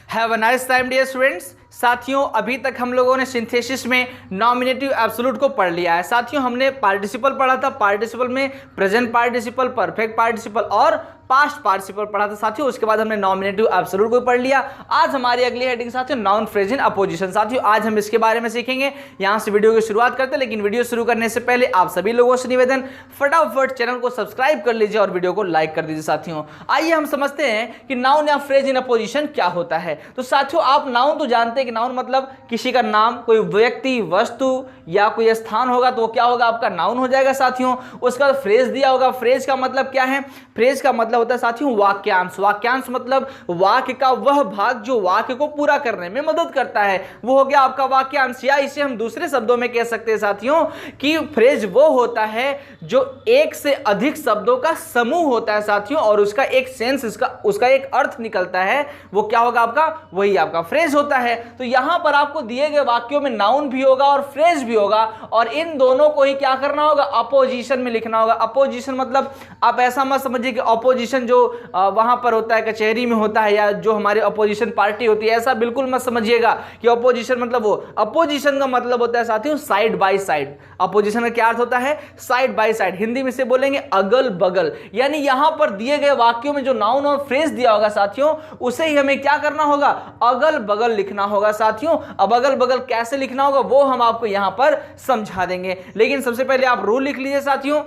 Have a nice time dear students. साथियों, अभी तक हम लोगों ने सिंथेसिस में नॉमिनेटिव एब्सोल्यूट को पढ़ लिया है। साथियों, हमने पार्टिसिपल पढ़ा था। पार्टिसिपल में प्रेजेंट पार्टिसिपल, परफेक्ट पार्टिसिपल और पास्ट पार्टिसिपल पढ़ा था साथियों। उसके बाद हमने नॉमिनेटिव एब्सोल्यूट को पढ़ लिया। आज हमारी अगली हेडिंग साथियों नाउन फ्रेज इन अपोजिशन। साथियों, आज हम इसके बारे में सीखेंगे। यहां से वीडियो की शुरुआत करते हैं, लेकिन वीडियो शुरू करने से पहले आप सभी लोगों से निवेदन, फटाफट चैनल को सब्सक्राइब कर लीजिए और वीडियो को लाइक कर दीजिए। साथियों, आइए हम समझते हैं कि नाउन या फ्रेज इन अपोजिशन क्या होता है। तो साथियों, आप नाउन तो जानते हैं कि नाउन मतलब किसी का नाम, कोई व्यक्ति, वस्तु या कोई स्थान होगा तो वो क्या होगा, आपका नाउन हो जाएगा। साथियों, उसका फ्रेज दिया होगा। फ्रेज का मतलब क्या है? फ्रेज का मतलब होता है साथियों वाक्यांश। वाक्यांश मतलब वाक्य का वह भाग जो वाक्य को पूरा करने में मदद करता है, वो हो गया आपका वाक्यांश। या इसे हम दूसरे शब्दों में कह सकते हैं साथियों कि फ्रेज वो होता है जो एक से अधिक शब्दों का समूह होता है साथियों, और उसका एक सेंस, उसका एक अर्थ निकलता है। वो क्या होगा आपका? वही आपका फ्रेज होता है। तो यहां पर आपको दिए गए वाक्यों में नाउन भी होगा और फ्रेज भी होगा, और इन दोनों को ही क्या करना होगा? अपोजिशन में लिखना होगा। अपोजिशन मतलब आप ऐसा मत समझिए कि अपोजिशन जो वहां पर होता है, कचहरी में होता है, या जो हमारी अपोजिशन पार्टी होती है, ऐसा बिल्कुल मत समझिएगा कि अपोजिशन मतलब वो। अपोजिशन का मतलब होता है साथियों साइड बाय साइड। अपोजिशन का क्या अर्थ होता है? Side by side. हिंदी में से बोलेंगे अगल बगल। यानी यहां पर दिए गए वाक्यों में जो नाउन और फ्रेज दिया होगा साथियों, उसे ही हमें क्या करना होगा? अगल बगल लिखना होगा साथियों। अब अगल बगल कैसे लिखना होगा वो हम आपको यहां पर समझा देंगे, लेकिन सबसे पहले आप रूल लिख लीजिए साथियों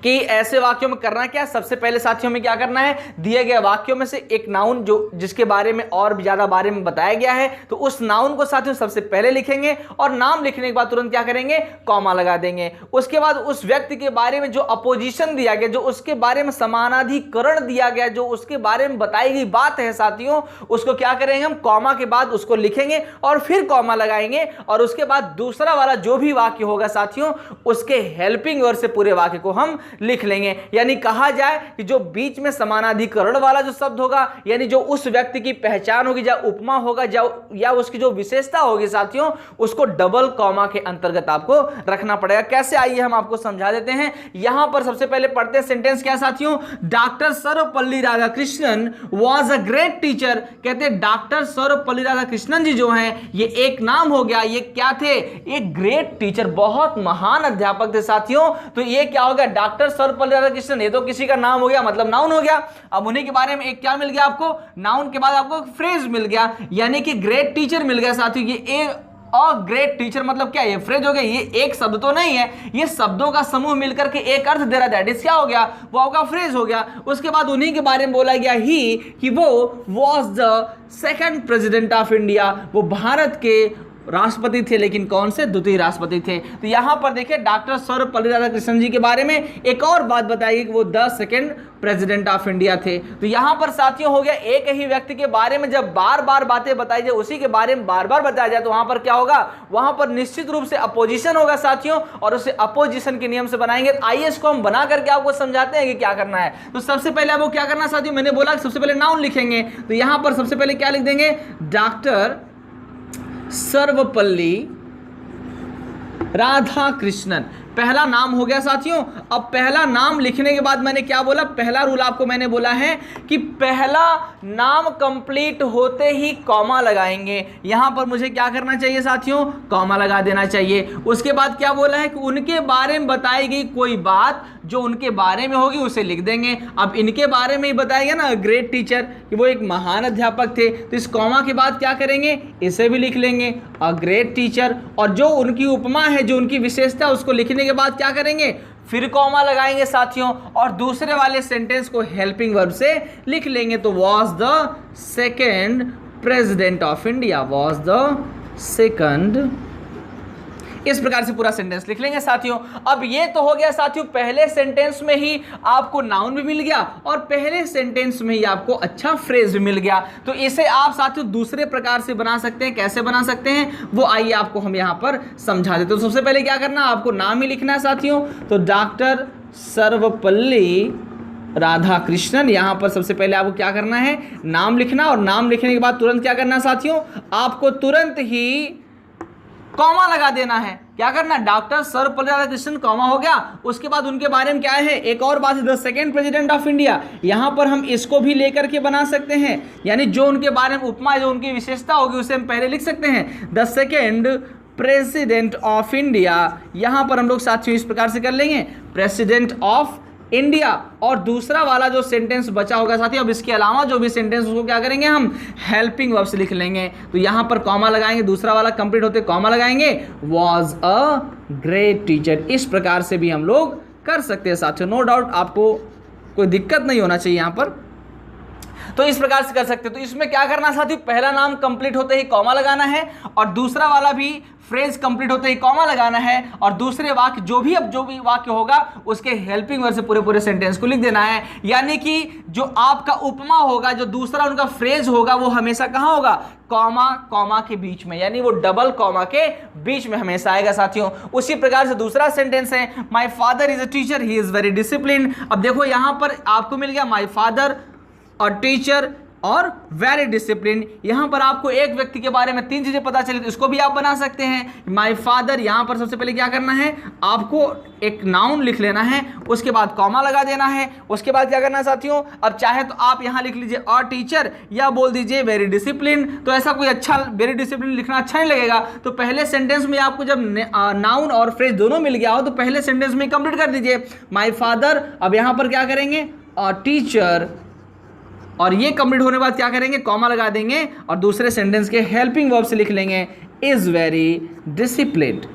कि ऐसे वाक्यों में करना क्या है। सबसे पहले साथियों में क्या करना है? दिए गए वाक्यों में से एक नाउन जो जिसके बारे में और भी ज्यादा बारे में बताया गया है, तो उस नाउन को साथियों सबसे पहले लिखेंगे, और नाम लिखने के बाद तुरंत क्या करेंगे? कॉमा लगा देंगे। उसके बाद उस व्यक्ति के बारे में जो अपोजिशन दिया गया, जो उसके बारे में समानाधिकरण दिया गया, जो उसके बारे में बताई गई बात है साथियों, उसको क्या करेंगे? हम कॉमा के बाद उसको लिखेंगे और फिर कॉमा लगाएंगे, और उसके बाद दूसरा वाला जो भी वाक्य होगा साथियों, उसके हेल्पिंग वर्ब से पूरे वाक्य को हम लिख लेंगे। यानी कहा जाए कि जो बीच में समानाधिकरण वाला जो शब्द होगा, यानी जो उस व्यक्ति की पहचान होगी, या उपमा होगा, या उसकी जो विशेषता होगी साथियों, उसको डबल कॉमा के अंतर्गत आपको रखना पड़ेगा। कैसे? आइए हम आपको समझा देते हैं। यहां पर सबसे पहले पढ़ते हैं सेंटेंस क्या साथियों? Doctor Sarvepalli Radhakrishnan was a great teacher. कहते हैं डॉक्टर सर्वपल्ली राधाकृष्णन जी जो हैं, ये एक नाम हो गया। ये क्या थे? एक ग्रेट टीचर, बहुत महान अध्यापक थे साथियों। तो ये क्या हो गया? डॉक्टर सर्वपल्ली राधाकृष्णन, ये तो किसी का नाम हो गया, मतलब नाउन हो गया। अब उन्हीं के बारे में एक क्या मिल गया आपको? नाउन के बाद आपको फ्रेज मिल गया, यानी कि ग्रेट टीचर मिल गया साथियों। ये अ ग्रेट टीचर मतलब क्या? ये फ्रेज हो गया। ये एक शब्द तो नहीं है, ये शब्दों का समूह मिलकर के एक अर्थ दे रहा है। दैट इज क्या हो गया? वो आपका फ्रेज हो गया। उसके बाद उन्हीं के बारे में बोला गया ही कि वो was the second president of India, वो भारत के राष्ट्रपति थे, लेकिन कौन से? द्वितीय राष्ट्रपति थे। तो यहां पर देखिए डॉक्टर सर्वपल्ली राधाकृष्णन जी के बारे में एक और बात बताई कि वो the second president of India थे। तो यहां पर साथियों हो गया, एक ही व्यक्ति के बारे में जब बार बार बातें बताई जाए, उसी के बारे में बार बार बताया जाए, तो वहां पर क्या होगा? वहां पर निश्चित रूप से अपोजिशन होगा साथियों, और उसे अपोजिशन के नियम से बनाएंगे। आइए इसको हम बना करके आपको समझाते हैं कि क्या करना है। तो सबसे पहले आपको क्या करना है साथियों? मैंने बोला कि सबसे पहले नाउन लिखेंगे, तो यहां पर सबसे पहले क्या लिख देंगे? डॉक्टर सर्वपल्ली राधाकृष्णन, पहला नाम हो गया साथियों। अब पहला नाम लिखने के बाद मैंने क्या बोला? पहला रूल आपको मैंने बोला है कि पहला नाम कंप्लीट होते ही कॉमा लगाएंगे। यहां पर मुझे क्या करना चाहिए साथियों? कॉमा लगा देना चाहिए। उसके बाद क्या बोला है कि उनके बारे में बताई गई कोई बात जो उनके बारे में होगी उसे लिख देंगे। अब इनके बारे में ही बताया गया ना, ग्रेट टीचर, कि वो एक महान अध्यापक थे, तो इस कॉमा के बाद क्या करेंगे? इसे भी लिख लेंगे, अ ग्रेट टीचर। और जो उनकी उपमा है, जो उनकी विशेषता, उसको लिखने के बाद क्या करेंगे? फिर कॉमा लगाएंगे साथियों, और दूसरे वाले सेंटेंस को हेल्पिंग वर्ब से लिख लेंगे। तो was the second president of India, was the second, इस प्रकार से पूरा सेंटेंस लिख लेंगे साथियों। अब ये तो हो गया साथियों, पहले सेंटेंस में ही आपको नाउन भी मिल गया, और पहले सेंटेंस में ही आपको अच्छा फ्रेज भी मिल गया। तो इसे आप साथियों दूसरे प्रकार से बना सकते हैं। कैसे बना सकते हैं वो आइए आपको हम यहां पर समझा देते। तो सबसे पहले क्या करना? आपको नाम ही लिखना है साथियों। तो डॉक्टर सर्वपल्ली राधाकृष्णन, यहां पर सबसे पहले आपको क्या करना है? नाम लिखना, और नाम लिखने के बाद तुरंत क्या करना है साथियों? आपको तुरंत ही कॉमा लगा देना है। क्या करना, डॉक्टर सर्वपल्ली राधाकृष्णन कॉमा हो गया, उसके बाद उनके बारे में क्या है, एक और बात है, the second president of India. यहां पर हम इसको भी लेकर के बना सकते हैं, यानी जो उनके बारे में उपमा, जो उनकी विशेषता होगी उसे हम पहले लिख सकते हैं, the second president of India. यहां पर हम लोग साथियों इस प्रकार से कर लेंगे, प्रेसिडेंट ऑफ इंडिया। और दूसरा वाला जो सेंटेंस बचा होगा साथियों, अब इसके अलावा जो भी सेंटेंस उसको क्या करेंगे, हम हेल्पिंग वर्ब से लिख लेंगे। तो यहां पर कॉमा लगाएंगे, दूसरा वाला कंप्लीट होते कॉमा लगाएंगे, वॉज अ ग्रेट टीचर। इस प्रकार से भी हम लोग कर सकते हैं साथियों, नो डाउट आपको कोई दिक्कत नहीं होना चाहिए यहां पर। तो इस प्रकार से कर सकते हो। तो इसमें क्या करना साथियों, पहला नाम कंप्लीट होते ही कॉमा लगाना है, और दूसरा वाला भी फ्रेज कंप्लीट होते ही कॉमा लगाना है, और दूसरे वाक्य जो भी वाक्य होगा उसके हेल्पिंग वर्ब से पूरे सेंटेंस को लिख देना है। यानी कि जो आपका उपमा होगा, जो दूसरा उनका फ्रेज होगा, वो हमेशा कहां होगा, कॉमा के बीच में, यानी वो डबल कॉमा के बीच में हमेशा आएगा साथियों। उसी प्रकार से दूसरा सेंटेंस है, my father is a teacher, he is very discipline. अब देखो यहां पर आपको मिल गया माय फादर और टीचर और वेरी डिसिप्लिन। यहां पर आपको एक व्यक्ति के बारे में 3 चीजें पता चली, तो इसको भी आप बना सकते हैं, माय फादर। यहां पर सबसे पहले क्या करना है, आपको एक नाउन लिख लेना है, उसके बाद कॉमा लगा देना है, उसके बाद क्या करना है साथियों, अब चाहे तो आप यहां लिख लीजिए और टीचर, या बोल दीजिए वेरी डिसिप्लिन। तो ऐसा कोई अच्छा वेरी डिसिप्लिन लिखना अच्छा नहीं लगेगा, तो पहले सेंटेंस में आपको जब नाउन और फ्रेज दोनों मिल गया हो तो पहले सेंटेंस में कंप्लीट कर दीजिए, माय फादर। अब यहां पर क्या करेंगे, और टीचर, और ये कंप्लीट होने के बाद क्या करेंगे, कॉमा लगा देंगे, और दूसरे सेंटेंस के हेल्पिंग वर्ब से लिख लेंगे, इज वेरी डिसिप्लिन्ड।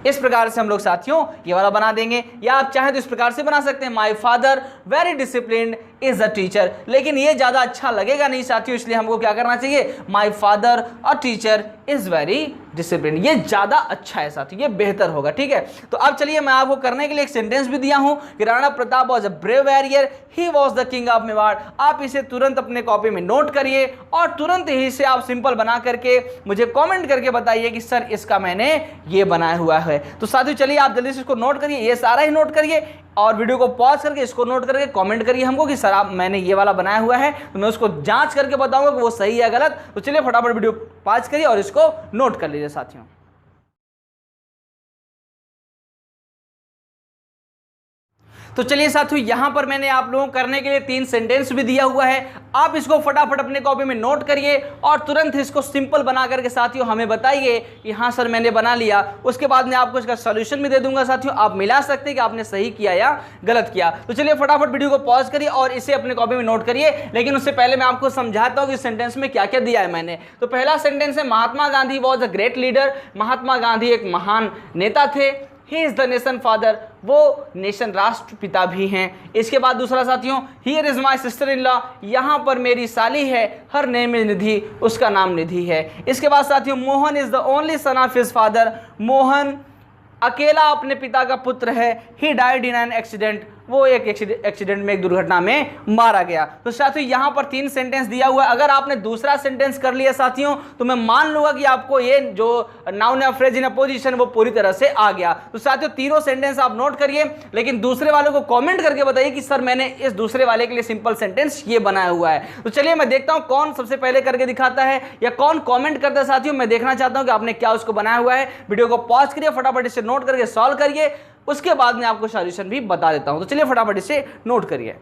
इस प्रकार से हम लोग साथियों ये वाला बना देंगे, या आप चाहें तो इस प्रकार से बना सकते हैं, my father very disciplined is a teacher. लेकिन ये ज्यादा अच्छा लगेगा नहीं साथियों, इसलिए हमको क्या करना चाहिए, माय फादर और टीचर इज वेरी डिसिप्लिन। ये ज्यादा अच्छा है साथियों, ये बेहतर होगा, ठीक है। तो अब चलिए मैं आपको करने के लिए एक सेंटेंस भी दिया हूं कि Rana Pratap was a brave warrior, he was the king of Mewar. आप इसे तुरंत अपने कॉपी में नोट करिए और तुरंत ही इसे आप सिंपल बना करके मुझे कमेंट करके बताइए कि सर इसका मैंने ये बनाया हुआ है। तो साथियों चलिए आप जल्दी से इसको नोट करिए, ये सारा ही नोट करिए, और वीडियो को पॉज करके इसको नोट करके कमेंट करिए हमको कि सर आप मैंने ये वाला बनाया हुआ है, तो मैं उसको जांच करके बताऊंगा कि वो सही है गलत। तो चलिए फटाफट वीडियो पॉज करिए और इसको नोट कर लीजिए साथियों। तो चलिए साथियों यहां पर मैंने आप लोगों को करने के लिए 3 सेंटेंस भी दिया हुआ है, आप इसको फटाफट अपने कॉपी में नोट करिए और तुरंत इसको सिंपल बना करके साथियों हमें बताइए कि हाँ सर मैंने बना लिया। उसके बाद मैं आपको इसका सॉल्यूशन भी दे दूंगा साथियों, आप मिला सकते हैं कि आपने सही किया या गलत किया। तो चलिए फटाफट वीडियो को पॉज करिए और इसे अपने कॉपी में नोट करिए। लेकिन उससे पहले मैं आपको समझाता हूँ कि सेंटेंस में क्या क्या दिया है मैंने। तो पहला सेंटेंस है, Mahatma Gandhi was a great leader. Mahatma Gandhi एक महान नेता थे। He is the nation father, वो नेशन राष्ट्रपिता भी हैं। इसके बाद दूसरा साथियों, here is my sister in law, यहाँ पर मेरी साली है। हर नेम इज निधि, उसका नाम निधि है। इसके बाद साथियों, Mohan is the only son of his father, Mohan अकेला अपने पिता का पुत्र है। He died in an accident, वो एक एक्सीडेंट में, एक दुर्घटना में मारा गया। तो साथियों यहाँ पर 3 सेंटेंस दिया हुआ है। अगर आपने दूसरा सेंटेंस कर लिया साथियों तो मैं मान लूंगा कि आपको ये जो नाउन या फ्रेज इन अपोजिशन वो पूरी तरह से आ गया। तो साथियों तीनों सेंटेंस आप नोट करिए, लेकिन दूसरे वालों को कमेंट करके बताइए कि सर मैंने इस दूसरे वाले के लिए सिंपल सेंटेंस ये बनाया हुआ है। तो चलिए मैं देखता हूं कौन सबसे पहले करके दिखाता है या कौन कॉमेंट करता है साथियों। मैं देखना चाहता हूं कि आपने क्या उसको बनाया हुआ है। वीडियो को पॉज करिए, फटाफट इसे नोट करके सॉल्व करिए, उसके बाद मैं आपको सॉल्यूशन भी बता देता हूं। तो चलिए फटाफट इसे नोट करिए।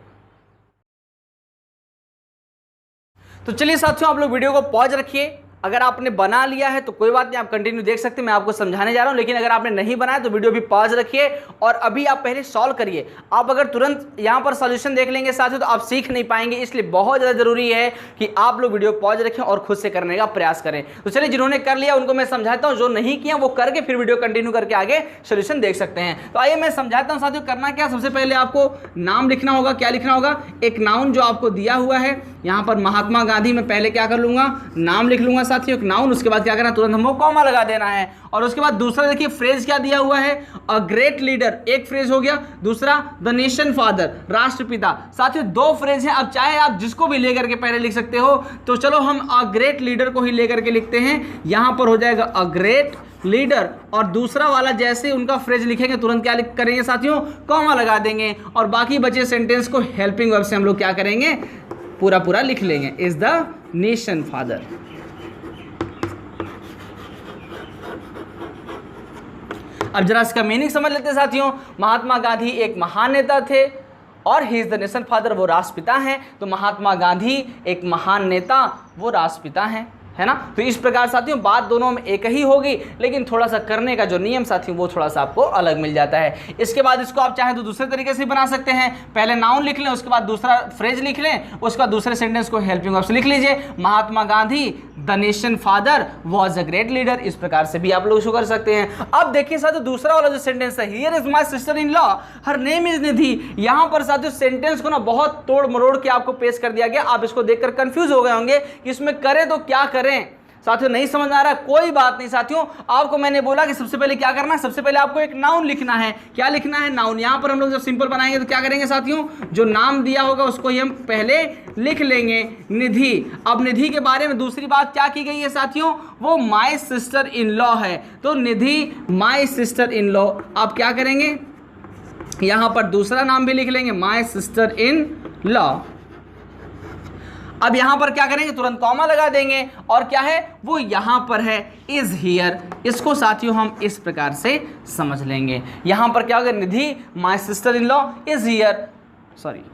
तो चलिए साथियों आप लोग वीडियो को पॉज रखिए। अगर आपने बना लिया है तो कोई बात नहीं, आप कंटिन्यू देख सकते हैं, मैं आपको समझाने जा रहा हूं। लेकिन अगर आपने नहीं बनाया तो वीडियो भी पॉज रखिए और अभी आप पहले सॉल्व करिए। आप अगर तुरंत यहां पर सॉल्यूशन देख लेंगे साथियों तो आप सीख नहीं पाएंगे, इसलिए बहुत ज़्यादा जरूरी है कि आप लोग वीडियो पॉज रखें और खुद से करने का प्रयास करें। तो चलिए जिन्होंने कर लिया उनको मैं समझाता हूँ, जो नहीं किया वो करके फिर वीडियो कंटिन्यू करके आगे सोल्यूशन देख सकते हैं। तो आइए मैं समझाता हूँ साथियों करना क्या। सबसे पहले आपको नाम लिखना होगा। क्या लिखना होगा? एक नाउन जो आपको दिया हुआ है, यहाँ पर महात्मा गांधी में पहले क्या कर लूंगा, नाम लिख लूंगा साथियों, एक नाउन। उसके बाद क्या करना, तुरंत हमको कॉमा लगा देना है। और उसके बाद दूसरा देखिए फ्रेज क्या दिया हुआ है, अ ग्रेट लीडर, एक फ्रेज हो गया। दूसरा द नेशन फादर, राष्ट्रपिता। साथियों 2 फ्रेज हैं। अब चाहे आप जिसको भी लेकर के पहले लिख सकते हो, तो चलो हम अ ग्रेट लीडर को ही लेकर के लिखते हैं। यहां पर हो जाएगा अ ग्रेट लीडर, और दूसरा वाला जैसे उनका फ्रेज लिखेंगे तुरंत क्या करेंगे साथियों, कॉमा लगा देंगे। और बाकी बचे सेंटेंस को हेल्पिंग वर्ब से हम लोग क्या करेंगे, पूरा लिख लेंगे, इज द नेशन फादर। अब जरा इसका मीनिंग समझ लेते हैं साथियों। महात्मा गांधी एक महान नेता थे और ही इज द नेशन फादर, वो राष्ट्रपिता हैं। तो महात्मा गांधी एक महान नेता, वो राष्ट्रपिता हैं, है ना। तो इस प्रकार साथियों बात दोनों में एक ही होगी, लेकिन थोड़ा सा करने का जो नियम साथियों वो थोड़ा सा आपको अलग मिल जाता है। इसके बाद इसको आप चाहें तो दूसरे तरीके से बना सकते हैं। पहले नाउन लिख लें, उसके बाद दूसरा फ्रेज लिख लें, उसके बाद दूसरे सेंटेंस को हेल्पिंग वर्ब से लिख लीजिए। Mahatma Gandhi the nation father was a great leader. इस प्रकार से भी आप लोग इसको कर सकते हैं। अब देखिए साथियों दूसरा वाला जो सेंटेंस है, here is my sister in law her name is Nidhi, यहां पर साथियों सेंटेंस को ना बहुत तोड़ मरोड़ के आपको पेश कर दिया गया। आप इसको देखकर कंफ्यूज हो गए होंगे कि इसमें करें तो क्या करें। साथियों नहीं समझ आ रहा, कोई बात नहीं साथियों। आपको मैंने बोला कि सबसे पहले क्या करना है, सबसे पहले आपको एक नाउन लिखना है। क्या लिखना है? नाउन। यहां पर हम लोग जब सिंपल बनाएंगे तो क्या करेंगे साथियों, जो नाम दिया होगा उसको ही हम पहले लिख लेंगे, निधि। अब निधि के बारे में दूसरी बात क्या की गई है साथियों, वो माय सिस्टर इन लॉ है। तो निधि माय सिस्टर इन लॉ। आप क्या करेंगे, यहां पर दूसरा नाम भी लिख लेंगे, माय सिस्टर इन लॉ। अब यहां पर क्या करेंगे, तुरंत कॉमा लगा देंगे और क्या है वो यहां पर है इज हियर। इसको साथियों हम इस प्रकार से समझ लेंगे। यहां पर क्या होगा, Nidhi my sister in law is here, sorry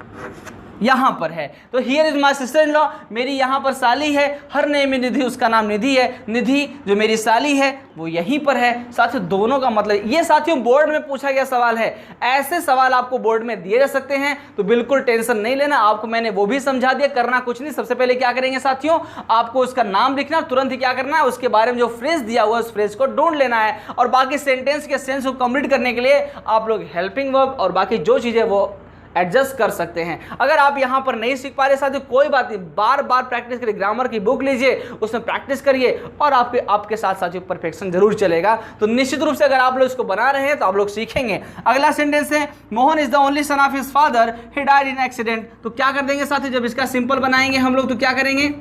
यहां पर है। तो here is my sister in law, मेरी यहां पर साली है, हर नेम में निधि, उसका नाम निधि है। निधि जो मेरी साली है वो यहीं पर है। साथियों दोनों का मतलब, ये साथियों बोर्ड में पूछा गया सवाल है। ऐसे सवाल आपको बोर्ड में दिए जा सकते हैं, तो बिल्कुल टेंशन नहीं लेना। आपको मैंने वो भी समझा दिया, करना कुछ नहीं। सबसे पहले क्या करेंगे साथियों, आपको उसका नाम लिखना, तुरंत ही क्या करना है, उसके बारे में जो फ्रेज दिया हुआ है उस फ्रेज को ढूंढ लेना है। और बाकी सेंटेंस के सेंस को कंप्लीट करने के लिए आप लोग हेल्पिंग वर्ब और बाकी जो चीजें वो एडजस्ट कर सकते हैं। अगर आप यहां पर नहीं सीख पा रहे साथियों, कोई बात नहीं, बार बार प्रैक्टिस करिए। ग्रामर की बुक लीजिए, उसमें प्रैक्टिस करिए और आपके साथ साथियों परफेक्शन जरूर चलेगा। तो निश्चित रूप से अगर आप लोग इसको बना रहे हैं तो आप लोग सीखेंगे। अगला सेंटेंस है, Mohan is the only son of his father he died in accident. तो क्या कर देंगे साथियों, जब इसका सिंपल बनाएंगे हम लोग तो क्या करेंगे,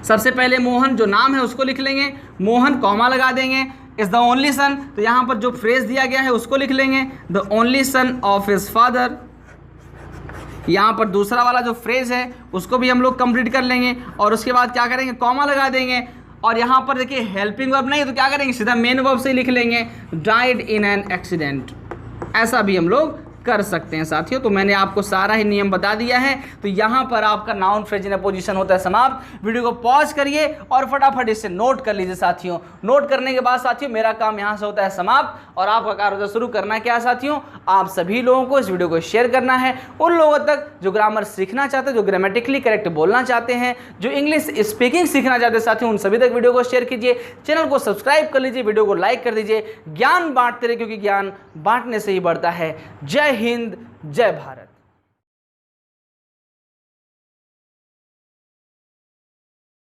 सबसे पहले मोहन जो नाम है उसको लिख लेंगे, मोहन कॉमा लगा देंगे, इज द ओनली सन, तो यहां पर जो फ्रेज दिया गया है उसको लिख लेंगे, the only son of his father. यहाँ पर दूसरा वाला जो फ्रेज है उसको भी हम लोग कंप्लीट कर लेंगे और उसके बाद क्या करेंगे, कॉमा लगा देंगे। और यहाँ पर देखिए हेल्पिंग वर्ब नहीं तो क्या करेंगे, सीधा मेन वर्ब से ही लिख लेंगे, डाइड इन एन एक्सीडेंट। ऐसा भी हम लोग कर सकते हैं साथियों। तो मैंने आपको सारा ही नियम बता दिया है। तो यहाँ पर आपका नाउन फ्रेज इन अपोजिशन होता है समाप्त। वीडियो को पॉज करिए और फटाफट इससे नोट कर लीजिए साथियों। नोट करने के बाद साथियों मेरा काम यहाँ से होता है समाप्त और आपका कार्य होता है शुरू। करना क्या है साथियों, आप सभी लोगों को इस वीडियो को शेयर करना है उन लोगों तक जो ग्रामर सीखना चाहते हैं, जो ग्रामेटिकली करेक्ट बोलना चाहते हैं, जो इंग्लिश स्पीकिंग सीखना चाहते हैं साथियों, उन सभी तक वीडियो को शेयर कीजिए। चैनल को सब्सक्राइब कर लीजिए, वीडियो को लाइक कर दीजिए। ज्ञान बांटते रहिए क्योंकि ज्ञान बांटने से ही बढ़ता है। जय हिंद, जय भारत।